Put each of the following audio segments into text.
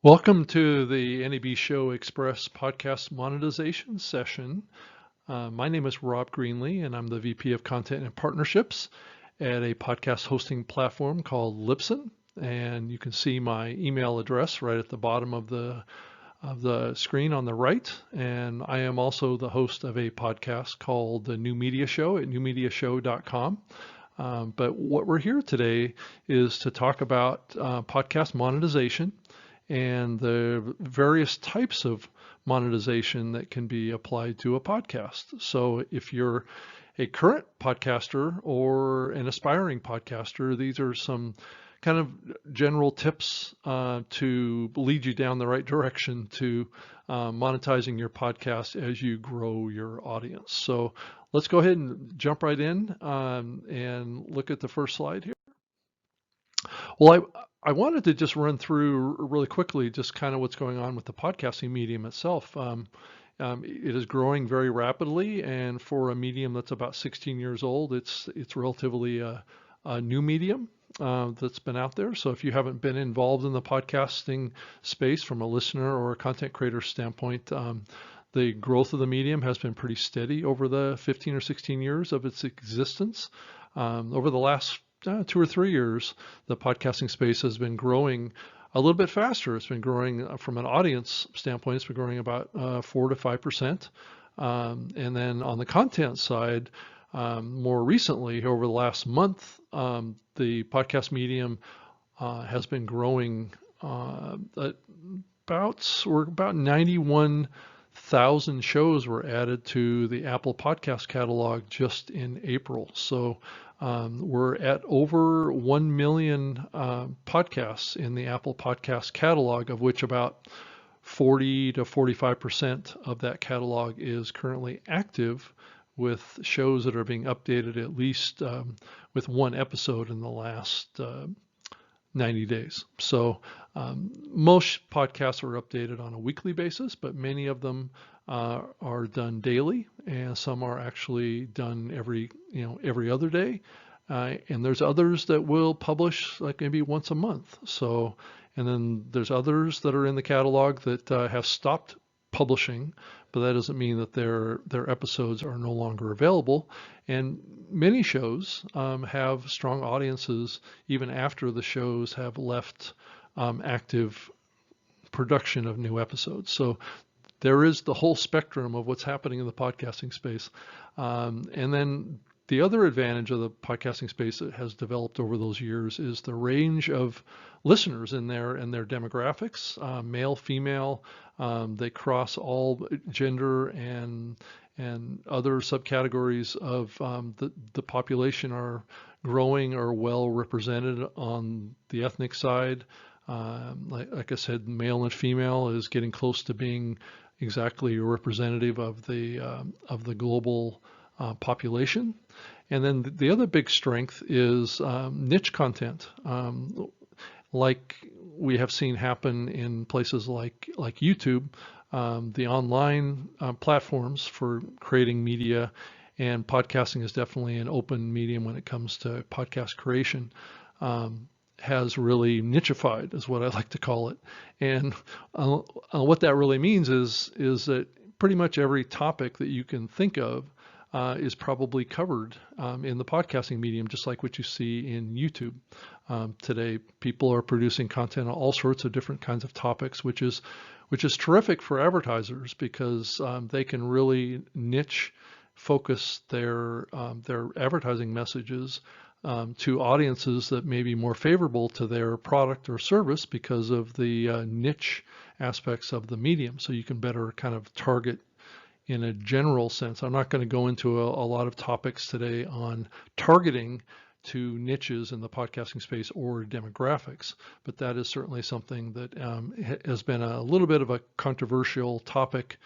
Welcome to the NAB Show Express podcast monetization session. My name is Rob Greenlee, and I'm the VP of Content and Partnerships at a podcast hosting platform called Libsyn. And you can see my email address right at the bottom of the screen on the right. And I am also the host of a podcast called The New Media Show at newmediashow.com. But what we're here today is to talk about podcast monetization and the various types of monetization that can be applied to a podcast. So if you're a current podcaster or an aspiring podcaster, these are some kind of general tips to lead you down the right direction to monetizing your podcast as you grow your audience. So let's go ahead and jump right in and look at the first slide here. Well, I wanted to just run through really quickly just kind of what's going on with the podcasting medium itself. It is growing very rapidly, and for a medium that's about 16 years old, it's relatively a new medium that's been out there. So if you haven't been involved in the podcasting space from a listener or a content creator standpoint, the growth of the medium has been pretty steady over the 15 or 16 years of its existence. Over the last 2 or 3 years, the podcasting space has been growing a little bit faster. It's been growing from an audience standpoint. It's been growing about 4 to 5%. And then on the content side, more recently, over the last month, the podcast medium has been growing about 91,000 shows were added to the Apple Podcast catalog just in April. So we're at over 1 million podcasts in the Apple Podcast catalog, of which about 40 to 45% of that catalog is currently active, with shows that are being updated at least with one episode in the last 90 days. So most podcasts are updated on a weekly basis, but many of them are done daily, and some are actually done every other day. And there's others that will publish like maybe once a month. So, and then there's others that are in the catalog that have stopped publishing, but that doesn't mean that their episodes are no longer available. And many shows have strong audiences even after the shows have left active production of new episodes. So there is the whole spectrum of what's happening in the podcasting space. And then the other advantage of the podcasting space that has developed over those years is the range of listeners in there and their demographics, male, female. They cross all gender and other subcategories of the population are growing or well represented on the ethnic side. Like I said, male and female is getting close to being exactly representative of the global population. And then the other big strength is niche content, like we have seen happen in places like YouTube, the online platforms for creating media, and podcasting is definitely an open medium when it comes to podcast creation. Has really nichified, is what I like to call it. And what that really means is that pretty much every topic that you can think of is probably covered in the podcasting medium, just like what you see in YouTube. Today, people are producing content on all sorts of different kinds of topics, which is terrific for advertisers because they can really niche focus their advertising messages to audiences that may be more favorable to their product or service because of the niche aspects of the medium. So you can better kind of target in a general sense. I'm not going to go into a lot of topics today on targeting to niches in the podcasting space or demographics, but that is certainly something that has been a little bit of a controversial topic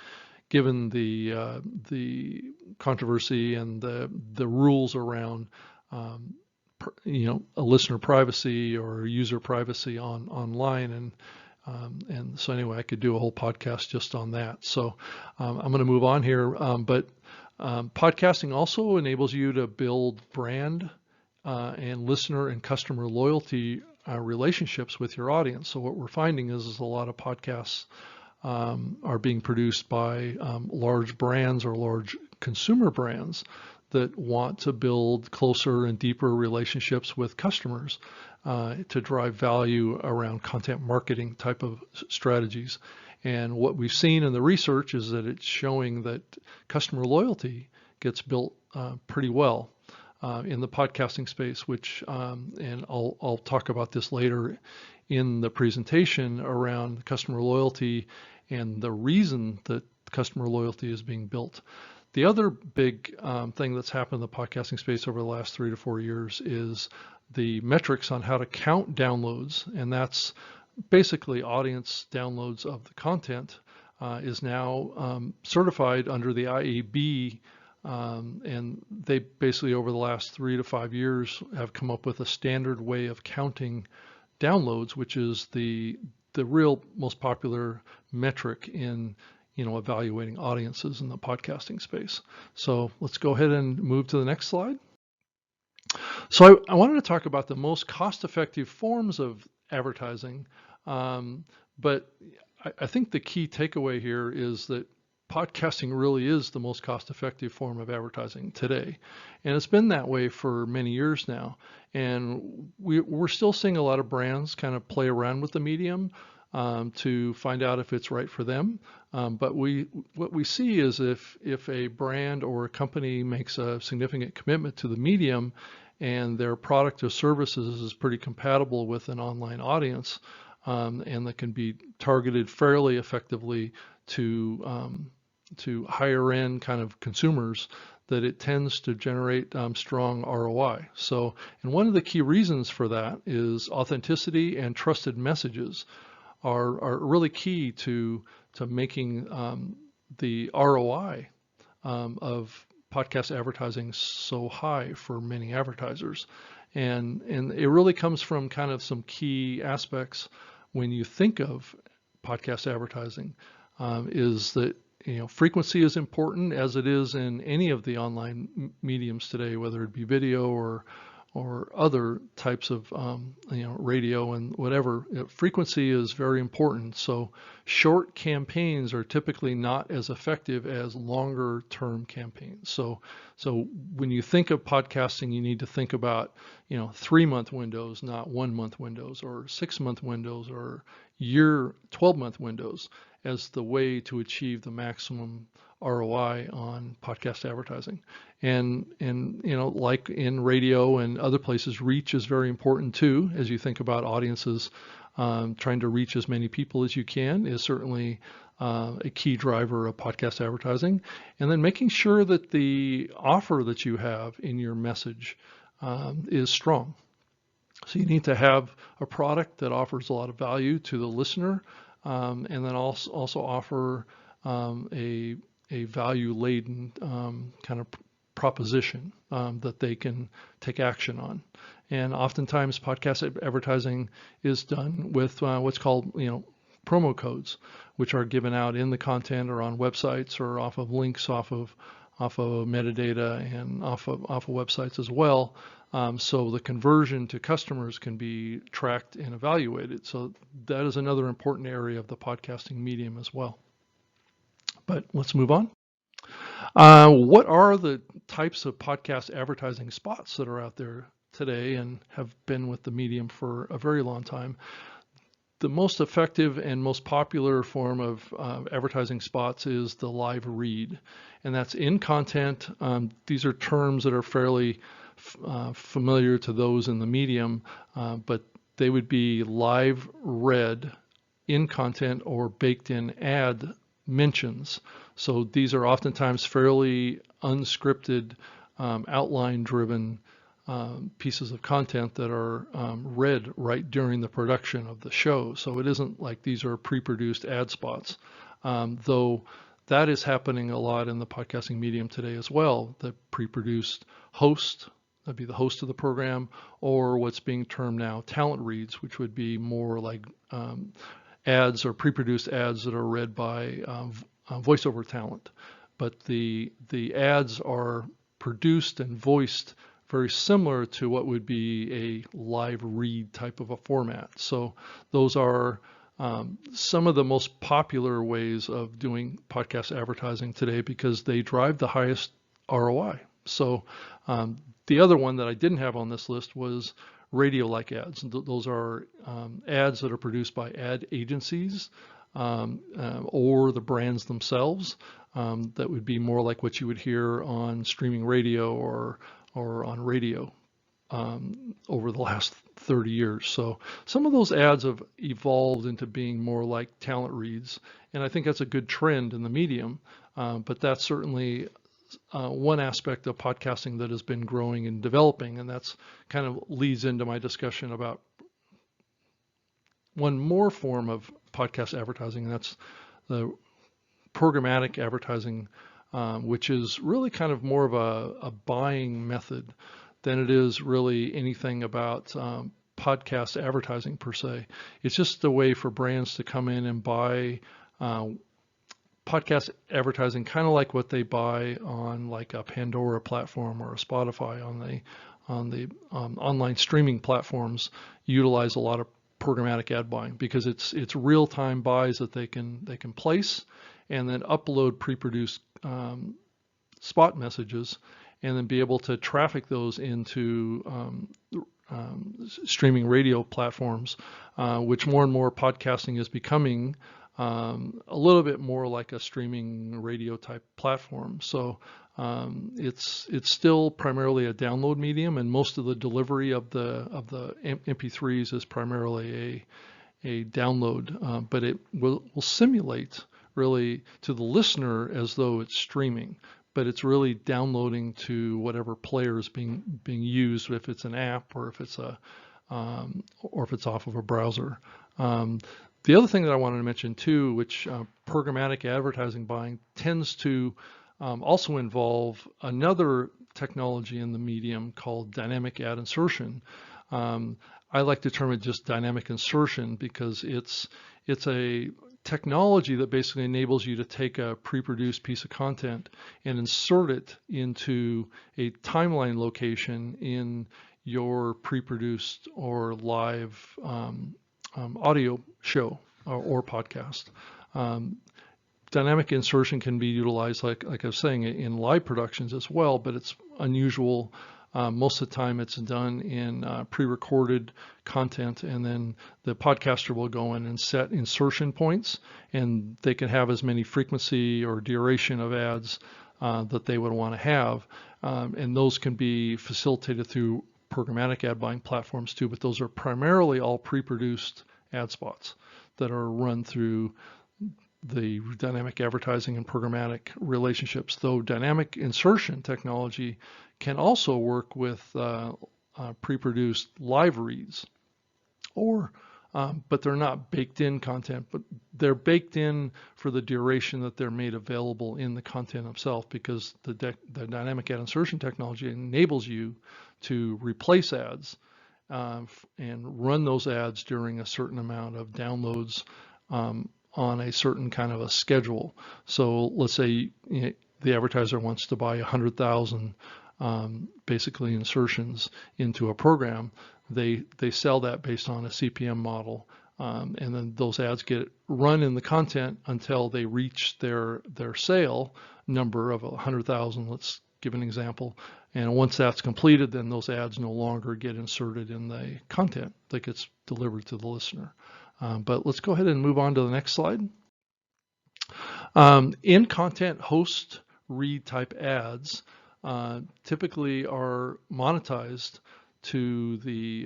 given the controversy and the rules around a listener privacy or user privacy online, and so anyway, I could do a whole podcast just on that. So I'm going to move on here, but podcasting also enables you to build brand and listener and customer loyalty relationships with your audience. So what we're finding is a lot of podcasts are being produced by large brands or large consumer brands that want to build closer and deeper relationships with customers to drive value around content marketing type of strategies. And what we've seen in the research is that it's showing that customer loyalty gets built pretty well in the podcasting space, which, and I'll talk about this later in the presentation around customer loyalty and the reason that customer loyalty is being built. The other big thing that's happened in the podcasting space over the last 3 to 4 years is the metrics on how to count downloads, and that's basically audience downloads of the content is now certified under the IAB, and they basically over the last 3 to 5 years have come up with a standard way of counting downloads, which is the real most popular metric in evaluating audiences in the podcasting space. So let's go ahead and move to the next slide. So I wanted to talk about the most cost-effective forms of advertising, but I think the key takeaway here is that podcasting really is the most cost-effective form of advertising today. And it's been that way for many years now. And we're still seeing a lot of brands kind of play around with the medium to find out if it's right for them. But what we see is if a brand or a company makes a significant commitment to the medium and their product or services is pretty compatible with an online audience, and that can be targeted fairly effectively to higher end kind of consumers, that it tends to generate strong ROI. So, and one of the key reasons for that is authenticity and trusted messages are really key to making the ROI of podcast advertising so high for many advertisers. And it really comes from kind of some key aspects when you think of podcast advertising, is that frequency is important, as it is in any of the online mediums today, whether it be video or other types of radio and whatever. Frequency is very important. So short campaigns are typically not as effective as longer term campaigns. So when you think of podcasting, you need to think about 3-month windows, not 1-month windows, or 6-month windows, or 12-month windows as the way to achieve the maximum ROI on podcast advertising. And like in radio and other places, reach is very important too. As you think about audiences, trying to reach as many people as you can is certainly a key driver of podcast advertising. And then making sure that the offer that you have in your message is strong. So you need to have a product that offers a lot of value to the listener, and then also offer a value-laden kind of proposition that they can take action on. And oftentimes podcast advertising is done with what's called promo codes, which are given out in the content or on websites or off of links off of metadata and off of websites as well. So the conversion to customers can be tracked and evaluated. So that is another important area of the podcasting medium as well. But let's move on. What are the types of podcast advertising spots that are out there today and have been with the medium for a very long time? The most effective and most popular form of advertising spots is the live read, and that's in content. These are terms that are fairly familiar to those in the medium, but they would be live read in content or baked in ad mentions. So these are oftentimes fairly unscripted, outline-driven pieces of content that are read right during the production of the show. So it isn't like these are pre-produced ad spots, though that is happening a lot in the podcasting medium today as well. The pre-produced host, that'd be the host of the program, or what's being termed now talent reads, which would be more like ads or pre-produced ads that are read by voiceover talent. But the ads are produced and voiced very similar to what would be a live read type of a format. So those are some of the most popular ways of doing podcast advertising today because they drive the highest ROI. So the other one that I didn't have on this list was radio-like ads. Those are ads that are produced by ad agencies or the brands themselves. That would be more like what you would hear on streaming radio or on radio over the last 30 years. So some of those ads have evolved into being more like talent reads, and I think that's a good trend in the medium, but that's certainly one aspect of podcasting that has been growing and developing, and that's kind of leads into my discussion about one more form of podcast advertising, and that's the programmatic advertising, which is really kind of more of a buying method than it is really anything about podcast advertising per se. It's just a way for brands to come in and buy podcast advertising, kind of like what they buy on like a Pandora platform or a Spotify on the online streaming platforms. Utilize a lot of programmatic ad buying because it's real-time buys that they can place and then upload pre-produced spot messages and then be able to traffic those into streaming radio platforms, which more and more podcasting is becoming a little bit more like a streaming radio type platform. So it's still primarily a download medium, and most of the delivery of the MP3s is primarily a download, but it will simulate really to the listener as though it's streaming, but it's really downloading to whatever player is being used, if it's an app or if it's off of a browser. The other thing that I wanted to mention too, which programmatic advertising buying tends to also involve another technology in the medium called dynamic ad insertion. I like to term it just dynamic insertion because it's a technology that basically enables you to take a pre-produced piece of content and insert it into a timeline location in your pre-produced or live audio show or podcast. Dynamic insertion can be utilized, like I was saying, in live productions as well, but it's unusual. Most of the time it's done in pre-recorded content, and then the podcaster will go in and set insertion points, and they can have as many frequency or duration of ads that they would want to have, and those can be facilitated through programmatic ad buying platforms too, but those are primarily all pre-produced ad spots that are run through the dynamic advertising and programmatic relationships, though dynamic insertion technology can also work with pre-produced live reads, but they're not baked in content, but they're baked in for the duration that they're made available in the content itself, because the dynamic ad insertion technology enables you to replace ads and run those ads during a certain amount of downloads on a certain kind of a schedule. So let's say the advertiser wants to buy 100,000 basically insertions into a program. They sell that based on a CPM model, and then those ads get run in the content until they reach their sale number of 100,000. Let's give an example. And once that's completed, then those ads no longer get inserted in the content that gets delivered to the listener. But let's go ahead and move on to the next slide. In content host read type ads typically are monetized to the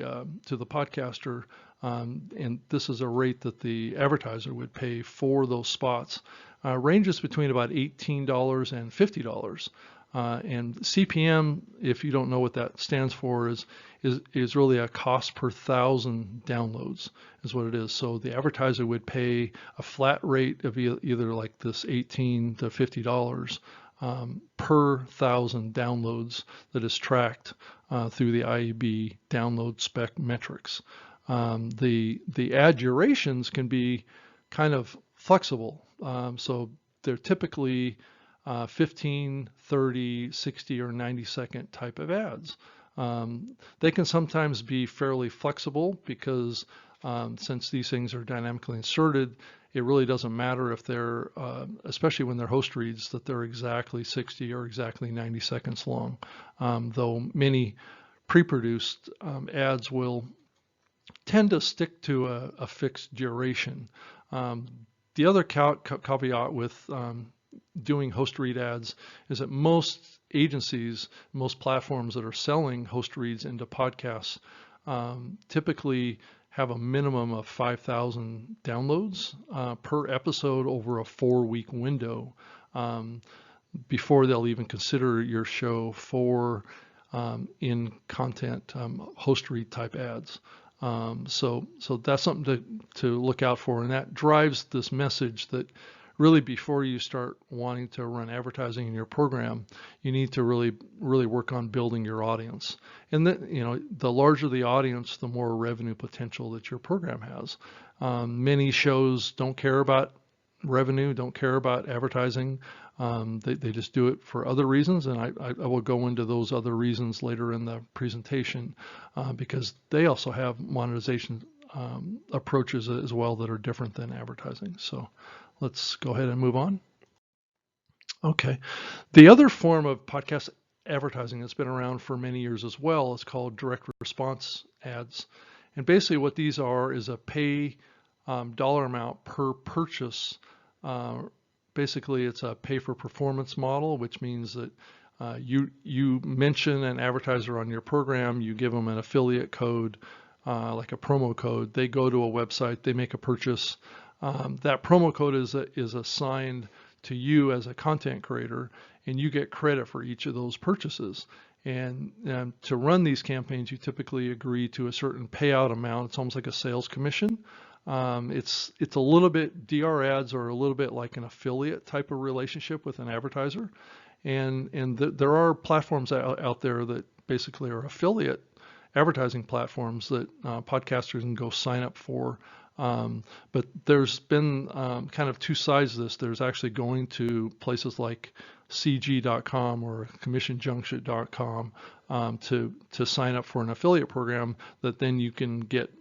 podcaster, and this is a rate that the advertiser would pay for those spots. Ranges between about $18 and $50. And CPM, if you don't know what that stands for, is really a cost per 1,000 downloads, is what it is. So the advertiser would pay a flat rate of either like this $18 to $50 per 1,000 downloads that is tracked through the IAB download spec metrics. The ad durations can be kind of flexible. So they're typically 15, 30, 60, or 90 second type of ads. They can sometimes be fairly flexible because since these things are dynamically inserted, it really doesn't matter if they're, especially when they're host reads, that they're exactly 60 or exactly 90 seconds long. Though many pre-produced ads will tend to stick to a fixed duration. Um, the other caveat with doing host read ads is that most agencies, most platforms that are selling host reads into podcasts typically have a minimum of 5,000 downloads per episode over a 4-week window before they'll even consider your show for in content host read type ads. So that's something to look out for, and that drives this message that really before you start wanting to run advertising in your program, you need to really work on building your audience. And that, the larger the audience, the more revenue potential that your program has. Many shows don't care about revenue, don't care about advertising. They just do it for other reasons, and I will go into those other reasons later in the presentation because they also have monetization approaches as well that are different than advertising. So let's go ahead and move on. Okay. The other form of podcast advertising that's been around for many years as well is called direct response ads. And basically what these are is a pay dollar amount per purchase. Basically it's a pay for performance model, which means that you mention an advertiser on your program, you give them an affiliate code, like a promo code. They go to a website, they make a purchase. That promo code is assigned to you as a content creator, and you get credit for each of those purchases. And to run these campaigns, you typically agree to a certain payout amount. It's almost like a sales commission. It's a little bit, DR ads are a little bit like an affiliate type of relationship with an advertiser. And there are platforms out there that basically are affiliate advertising platforms that podcasters can go sign up for. But there's been kind of two sides to this. There's actually going to places like cg.com or commissionjunction.com to sign up for an affiliate program that then you can get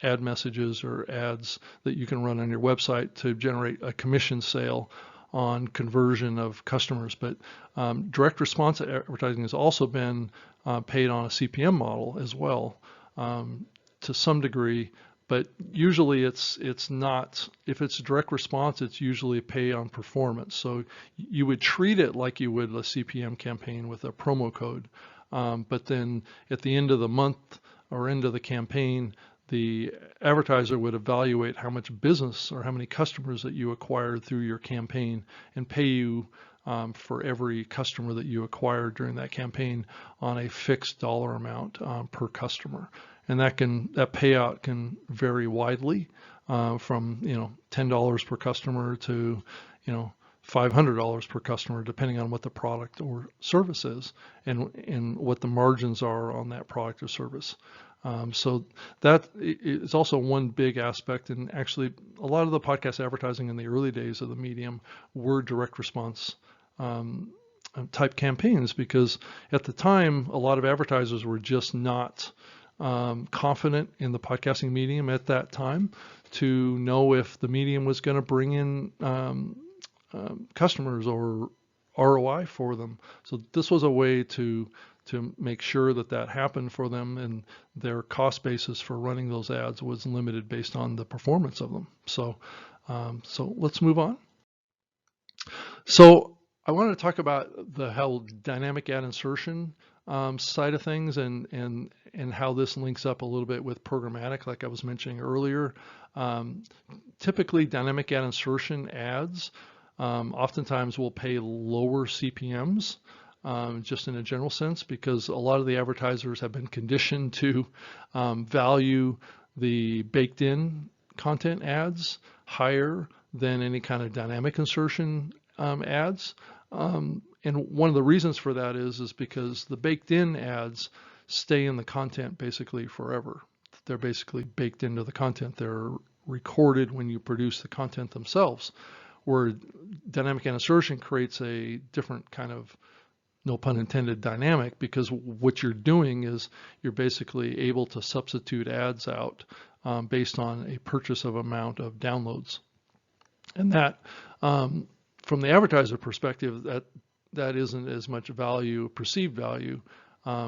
ad messages or ads that you can run on your website to generate a commission sale on conversion of customers. But direct response advertising has also been paid on a CPM model as well to some degree. But usually it's not, if it's direct response, it's usually pay on performance. So you would treat it like you would a CPM campaign with a promo code. But then at the end of the month or end of the campaign, the advertiser would evaluate how much business or how many customers that you acquired through your campaign and pay you for every customer that you acquired during that campaign on a fixed dollar amount per customer. And that payout can vary widely from $10 per customer to $500 per customer, depending on what the product or service is and what the margins are on that product or service. So that is also one big aspect. And actually, a lot of the podcast advertising in the early days of the medium were direct response type campaigns, because at the time, a lot of advertisers were just not confident in the podcasting medium at that time to know if the medium was going to bring in customers or ROI for them. So this was a way to make sure that happened for them, and their cost basis for running those ads was limited based on the performance of them. So let's move on. So I wanted to talk about the how dynamic ad insertion side of things and how this links up a little bit with programmatic, like I was mentioning earlier. Typically, dynamic ad insertion ads oftentimes will pay lower CPMs, just in a general sense, because a lot of the advertisers have been conditioned to value the baked in content ads higher than any kind of dynamic insertion ads. And one of the reasons for that is because the baked in ads stay in the content basically forever. They're basically baked into the content. They're recorded when you produce the content themselves, where dynamic ad insertion creates a different kind of no pun intended, dynamic, because what you're doing is you're basically able to substitute ads out based on a purchase of amount of downloads. And that, from the advertiser perspective, that isn't as much value, perceived value,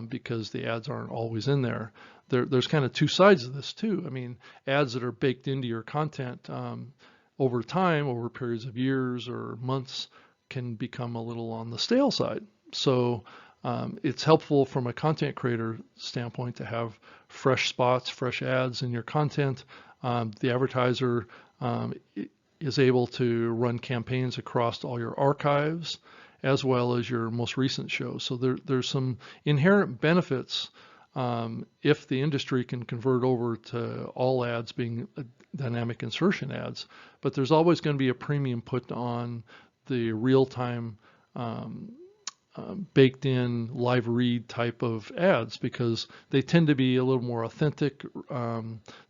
because the ads aren't always in there. There's kind of two sides of this too. I mean, ads that are baked into your content over time, over periods of years or months, can become a little on the stale side. So it's helpful from a content creator standpoint to have fresh spots, fresh ads in your content. The advertiser is able to run campaigns across all your archives as well as your most recent shows. So there's some inherent benefits if the industry can convert over to all ads being dynamic insertion ads, but there's always going to be a premium put on the real-time baked in live read type of ads, because they tend to be a little more authentic.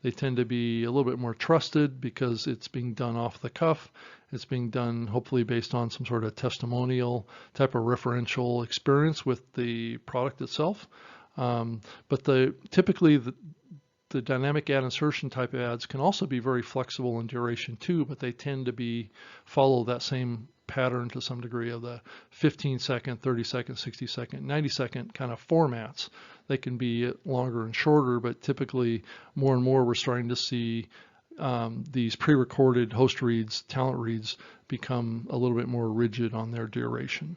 They tend to be a little bit more trusted because it's being done off the cuff. It's being done hopefully based on some sort of testimonial type of referential experience with the product itself. But typically the dynamic ad insertion type of ads can also be very flexible in duration too, but they tend to follow that same pattern to some degree of the 15-second, 30-second, 60-second, 90-second kind of formats. They can be longer and shorter, but typically more and more we're starting to see these pre-recorded host reads, talent reads, become a little bit more rigid on their duration.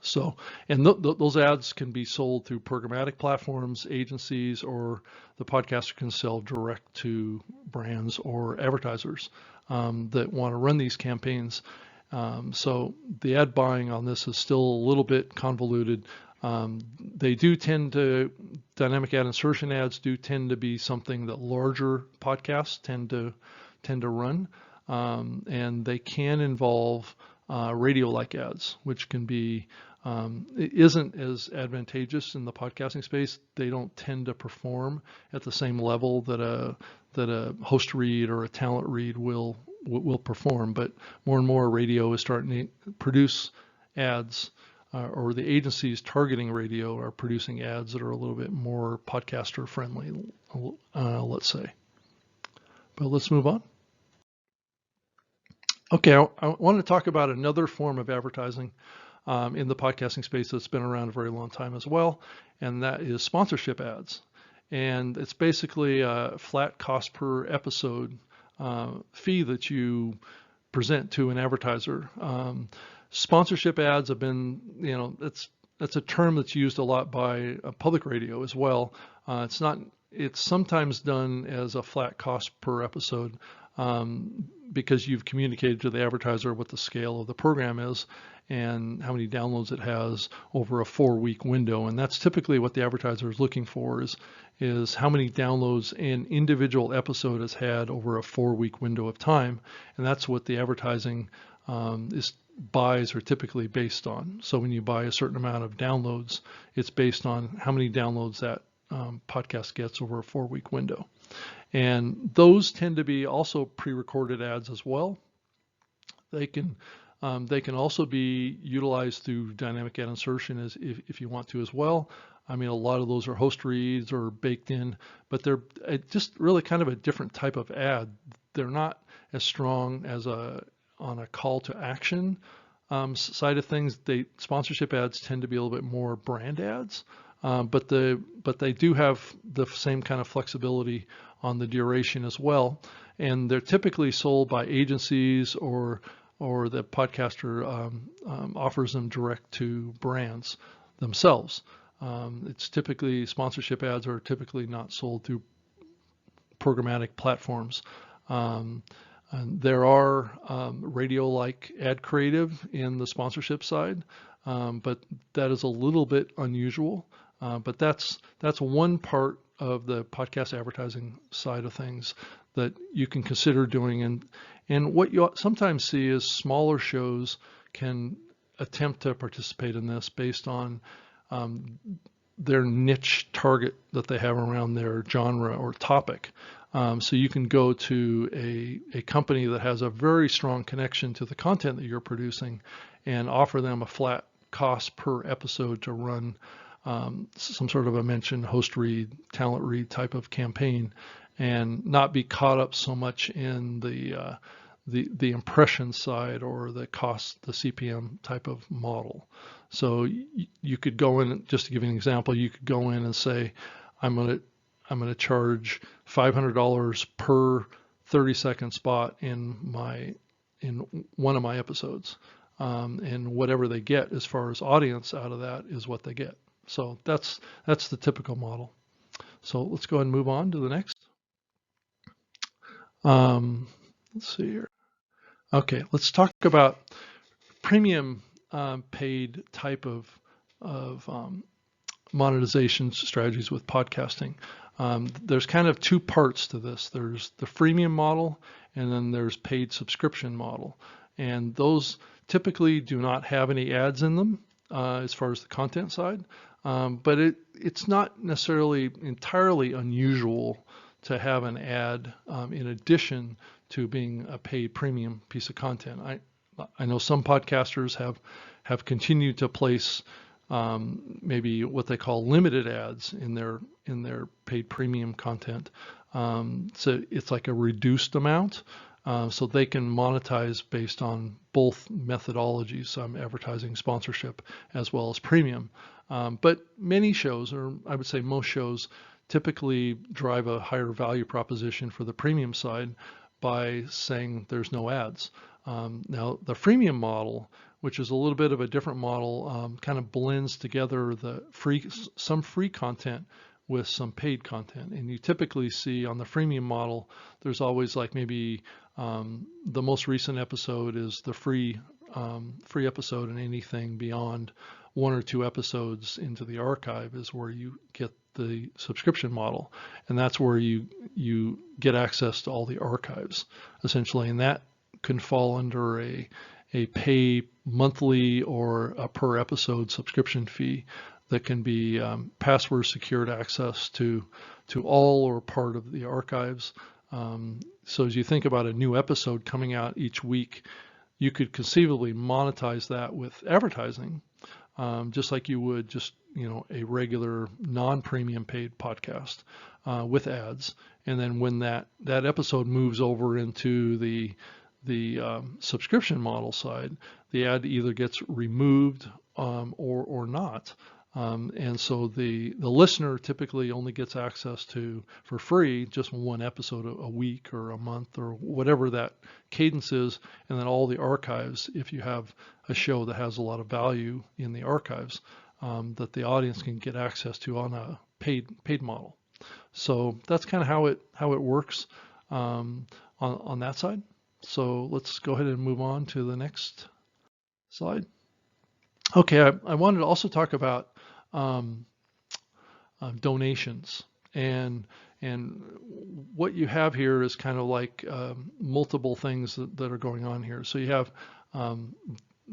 So, and those ads can be sold through programmatic platforms, agencies, or the podcaster can sell direct to brands or advertisers that want to run these campaigns. So the ad buying on this is still a little bit convoluted. They do tend to, dynamic ad insertion ads do tend to be something that larger podcasts tend to run, and they can involve radio-like ads, which can be, it isn't as advantageous in the podcasting space. They don't tend to perform at the same level that a host read or a talent read will perform, but more and more radio is starting to produce ads, or the agencies targeting radio are producing ads that are a little bit more podcaster friendly, let's say. But let's move on. Okay, I want to talk about another form of advertising in the podcasting space that's been around a very long time as well, and that is sponsorship ads. And it's basically a flat cost per episode fee that you present to an advertiser. Sponsorship ads have been, that's a term that's used a lot by public radio as well. It's sometimes done as a flat cost per episode because you've communicated to the advertiser what the scale of the program is and how many downloads it has over a 4-week window. And that's typically what the advertiser is looking for, is how many downloads an individual episode has had over a 4-week window of time. And that's what the advertising buys are typically based on. So when you buy a certain amount of downloads, it's based on how many downloads that podcast gets over a 4-week window. And those tend to be also pre-recorded ads as well. They can also be utilized through dynamic ad insertion if you want to as well. I mean, a lot of those are host reads or baked in, but they're just really kind of a different type of ad. They're not as strong as on a call to action side of things. Sponsorship ads tend to be a little bit more brand ads, but they do have the same kind of flexibility on the duration as well. And they're typically sold by agencies or the podcaster offers them direct to brands themselves. Sponsorship ads are typically not sold through programmatic platforms. And there are radio-like ad creative in the sponsorship side, but that is a little bit unusual. But that's one part of the podcast advertising side of things that you can consider doing. And what you sometimes see is smaller shows can attempt to participate in this based on their niche target that they have around their genre or topic. So you can go to a company that has a very strong connection to the content that you're producing and offer them a flat cost per episode to run some sort of a mention, host read, talent read type of campaign, and not be caught up so much in the impression side or the cost, the CPM type of model. So you could go in, just to give you an example, you could go in and say, I'm going to charge $500 per 30-second spot in one of my episodes, and whatever they get as far as audience out of that is what they get. So that's the typical model. So let's go ahead and move on to the next. Let's see here. Okay, let's talk about premium paid type of monetization strategies with podcasting. There's kind of two parts to this. There's the freemium model, and then there's paid subscription model. And those typically do not have any ads in them as far as the content side, but it's not necessarily entirely unusual to have an ad in addition to being a paid premium piece of content. I know some podcasters have continued to place maybe what they call limited ads in their paid premium content. So it's like a reduced amount, so they can monetize based on both methodologies, advertising, sponsorship, as well as premium. But many shows, or I would say most shows, typically drive a higher value proposition for the premium side by saying there's no ads. Now the freemium model, which is a little bit of a different model, kind of blends together some free content with some paid content. And you typically see on the freemium model, there's always like maybe the most recent episode is the free episode, and anything beyond 1 or 2 episodes into the archive is where you get the subscription model, and that's where you get access to all the archives essentially, and that can fall under a pay monthly or a per episode subscription fee that can be password secured access to all or part of the archives. So as you think about a new episode coming out each week, you could conceivably monetize that with advertising, just like you would just a regular non-premium paid podcast with ads. And then when that episode moves over into the subscription model side, the ad either gets removed or not. And so the listener typically only gets access to, for free, just one episode a week or a month or whatever that cadence is, and then all the archives, if you have a show that has a lot of value in the archives, that the audience can get access to on a paid model. So that's kind of how it works on that side. So let's go ahead and move on to the next slide. Okay, I wanted to also talk about donations, and what you have here is kind of like multiple things that are going on here. So you have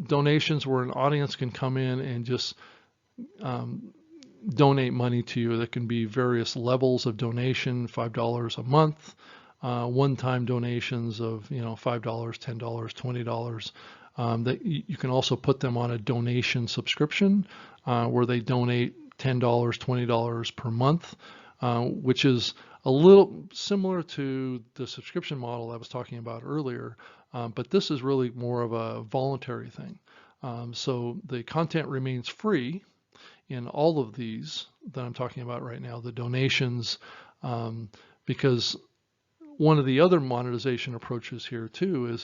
donations where an audience can come in and just donate money to you. There can be various levels of donation, $5 a month, one-time donations of $5, $10, $20. That you can also put them on a donation subscription where they donate $10, $20 per month, which is a little similar to the subscription model I was talking about earlier, but this is really more of a voluntary thing. So the content remains free in all of these that I'm talking about right now, the donations, because one of the other monetization approaches here too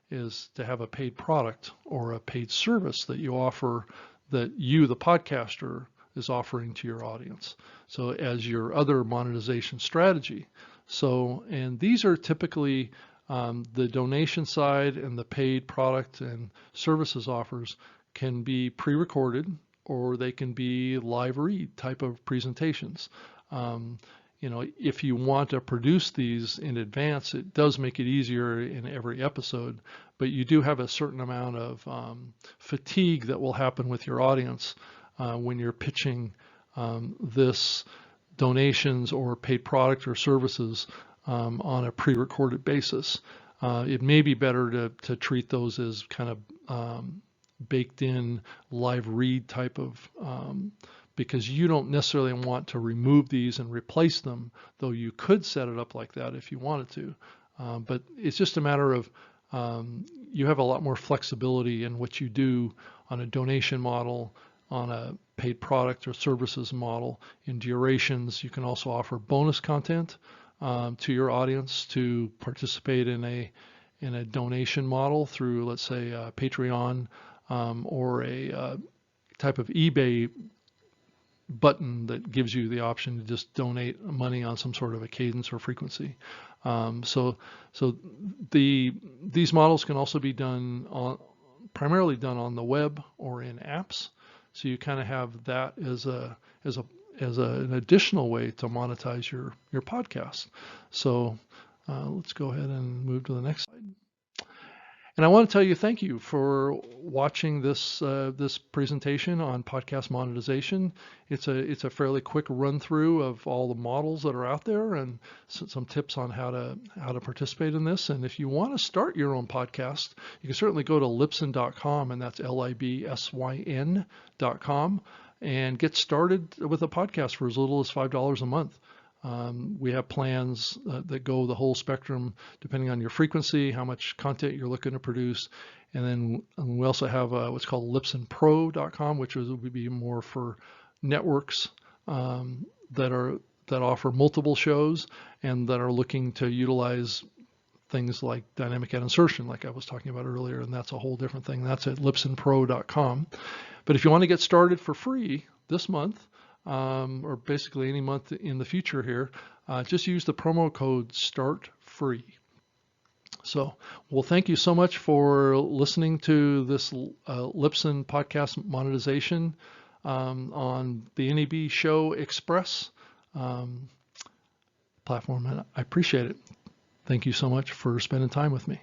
is to have a paid product or a paid service that you offer, that you, the podcaster, is offering to your audience. So as your other monetization strategy. So, and these are typically the donation side, and the paid product and services offers can be pre-recorded, or they can be live read type of presentations. If you want to produce these in advance, it does make it easier in every episode, but you do have a certain amount of fatigue that will happen with your audience when you're pitching this donations or paid product or services on a pre-recorded basis. It may be better to treat those as kind of baked in live read type of, because you don't necessarily want to remove these and replace them, though you could set it up like that if you wanted to. But it's just a matter of you have a lot more flexibility in what you do on a donation model, on a paid product or services model. In durations, you can also offer bonus content to your audience to participate in a donation model through, let's say, Patreon or a type of eBay button that gives you the option to just donate money on some sort of a cadence or frequency. So these models can also be done primarily done on the web or in apps. So you kind of have that as an additional way to monetize your podcast. So let's go ahead and move to the next slide. And I want to tell you thank you for watching this this presentation on podcast monetization. It's a fairly quick run through of all the models that are out there and some tips on how to participate in this. And if you want to start your own podcast, you can certainly go to libsyn.com, and that's libsyn.com, and get started with a podcast for as little as $5 a month. We have plans that go the whole spectrum depending on your frequency, how much content you're looking to produce. And then we also have what's called libsynpro.com, which would be more for networks that offer multiple shows and that are looking to utilize things like dynamic ad insertion, like I was talking about earlier, and that's a whole different thing. That's at libsynpro.com. But if you want to get started for free this month, or basically any month in the future here, just use the promo code STARTFREE. So, well, thank you so much for listening to this Libsyn podcast monetization on the NAB Show Express platform, and I appreciate it. Thank you so much for spending time with me.